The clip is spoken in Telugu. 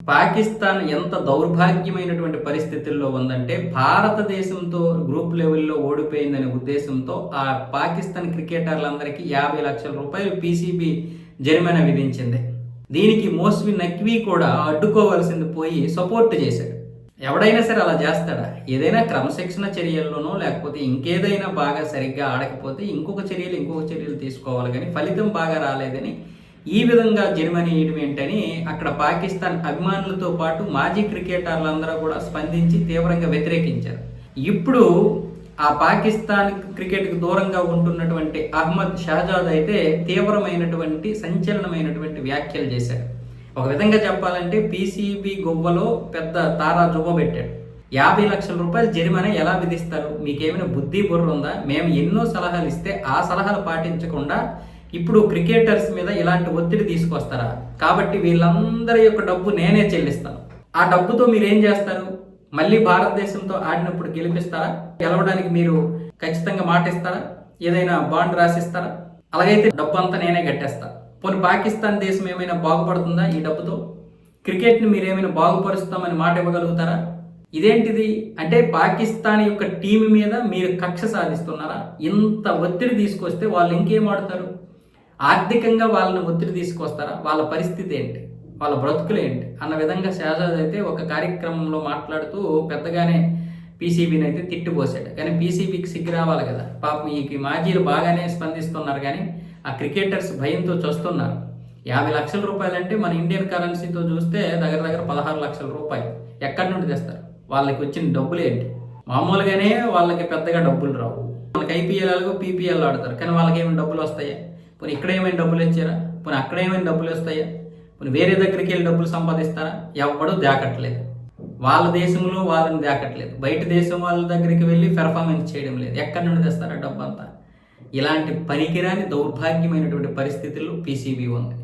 పాకిస్తాన్ ఎంత దౌర్భాగ్యమైనటువంటి పరిస్థితుల్లో ఉందంటే భారతదేశంతో గ్రూప్ లెవెల్లో ఓడిపోయిందనే ఉద్దేశంతో ఆ పాకిస్తాన్ క్రికెటర్లందరికీ 50 లక్షల రూపాయలు పీసీబీ జరిమానా విధించింది. దీనికి మోస్వి నక్వీ కూడా అడ్డుకోవాల్సింది పోయి సపోర్ట్ చేశాడు. ఎవడైనా సరే అలా చేస్తాడా? ఏదైనా క్రమశిక్షణ చర్యల్లోనో లేకపోతే ఇంకేదైనా బాగా సరిగ్గా ఆడకపోతే ఇంకొక చర్యలు తీసుకోవాలి, కానీ ఫలితం బాగా రాలేదని ఈ విధంగా జరిమానా వేయడం ఏంటని అక్కడ పాకిస్తాన్ అభిమానులతో పాటు మాజీ క్రికెటర్లందరూ కూడా స్పందించి తీవ్రంగా వ్యతిరేకించారు. ఇప్పుడు ఆ పాకిస్తాన్ క్రికెట్కి దూరంగా ఉంటున్నటువంటి అహ్మద్ షహజాద్ అయితే తీవ్రమైనటువంటి సంచలనమైనటువంటి వ్యాఖ్యలు చేశాడు. ఒక విధంగా చెప్పాలంటే పీసీబీ గొవ్వలో పెద్ద తారా జువ్వ పెట్టాడు. 50 లక్షల రూపాయలు జరిమానా ఎలా విధిస్తారు? మీకేమైనా బుద్ధి బుర్ర ఉందా? మేము ఎన్నో సలహాలు ఇస్తే ఆ సలహాలు పాటించకుండా ఇప్పుడు క్రికెటర్స్ మీద ఇలాంటి ఒత్తిడి తీసుకొస్తారా? కాబట్టి వీళ్ళందరి యొక్క డబ్బు నేనే చెల్లిస్తాను. ఆ డబ్బుతో మీరు ఏం చేస్తారు? మళ్ళీ భారతదేశంతో ఆడినప్పుడు గెలిపిస్తారా? గెలవడానికి మీరు ఖచ్చితంగా మాట ఇస్తారా? ఏదైనా బాండ్ రాసిస్తారా? అలాగైతే డబ్బు అంతా నేనే కట్టేస్తా. పోనీ పాకిస్తాన్ దేశం ఏమైనా బాగుపడుతుందా ఈ డబ్బుతో? క్రికెట్ని మీరేమైనా బాగుపరుస్తామని మాట ఇవ్వగలుగుతారా? ఇదేంటిది అంటే పాకిస్తాన్ యొక్క టీం మీద మీరు కక్ష సాధిస్తున్నారా? ఇంత ఒత్తిడి తీసుకొస్తే వాళ్ళు ఇంకేం ఆడుతారు? ఆర్థికంగా వాళ్ళని ఒత్తిడి తీసుకొస్తారా? వాళ్ళ పరిస్థితి ఏంటి? వాళ్ళ బ్రతుకులు ఏంటి అన్న విధంగా షహజాద్ అయితే ఒక కార్యక్రమంలో మాట్లాడుతూ పెద్దగానే పీసీబీని అయితే తిట్టిపోసాడు. కానీ పీసీబీకి సిగ్గు రావాలి కదా. పాపం ఈ మాజీలు బాగానే స్పందిస్తున్నారు, కానీ ఆ క్రికెటర్స్ భయంతో చస్తున్నారు. 50 లక్షల రూపాయలు అంటే మన ఇండియన్ కరెన్సీతో చూస్తే దగ్గర 16 లక్షల రూపాయలు ఎక్కడి నుండి తెస్తారు? వాళ్ళకి వచ్చిన డబ్బులు ఏంటి? మామూలుగానే వాళ్ళకి పెద్దగా డబ్బులు రావు. మనకి ఐపీఎల్ పీపీఎల్ ఆడతారు, కానీ వాళ్ళకి ఏమైనా డబ్బులు వస్తాయా? పోనీ ఇక్కడ ఏమైనా డబ్బులు ఇచ్చారా? పోనీ అక్కడ ఏమైనా డబ్బులు వస్తాయా? పోనీ వేరే దగ్గరికి వెళ్ళి డబ్బులు సంపాదిస్తారా? ఎవడూ దాకట్లేదు. వాళ్ళ దేశంలో వాళ్ళని దాకట్లేదు. బయట దేశం వాళ్ళ దగ్గరికి వెళ్ళి పెర్ఫార్మెన్స్ చేయడం లేదు. ఎక్కడి నుండి తెస్తారా డబ్బు అంతా? ఇలాంటి పనికిరాని దౌర్భాగ్యమైనటువంటి పరిస్థితుల్లో పీసీబీ ఉంది.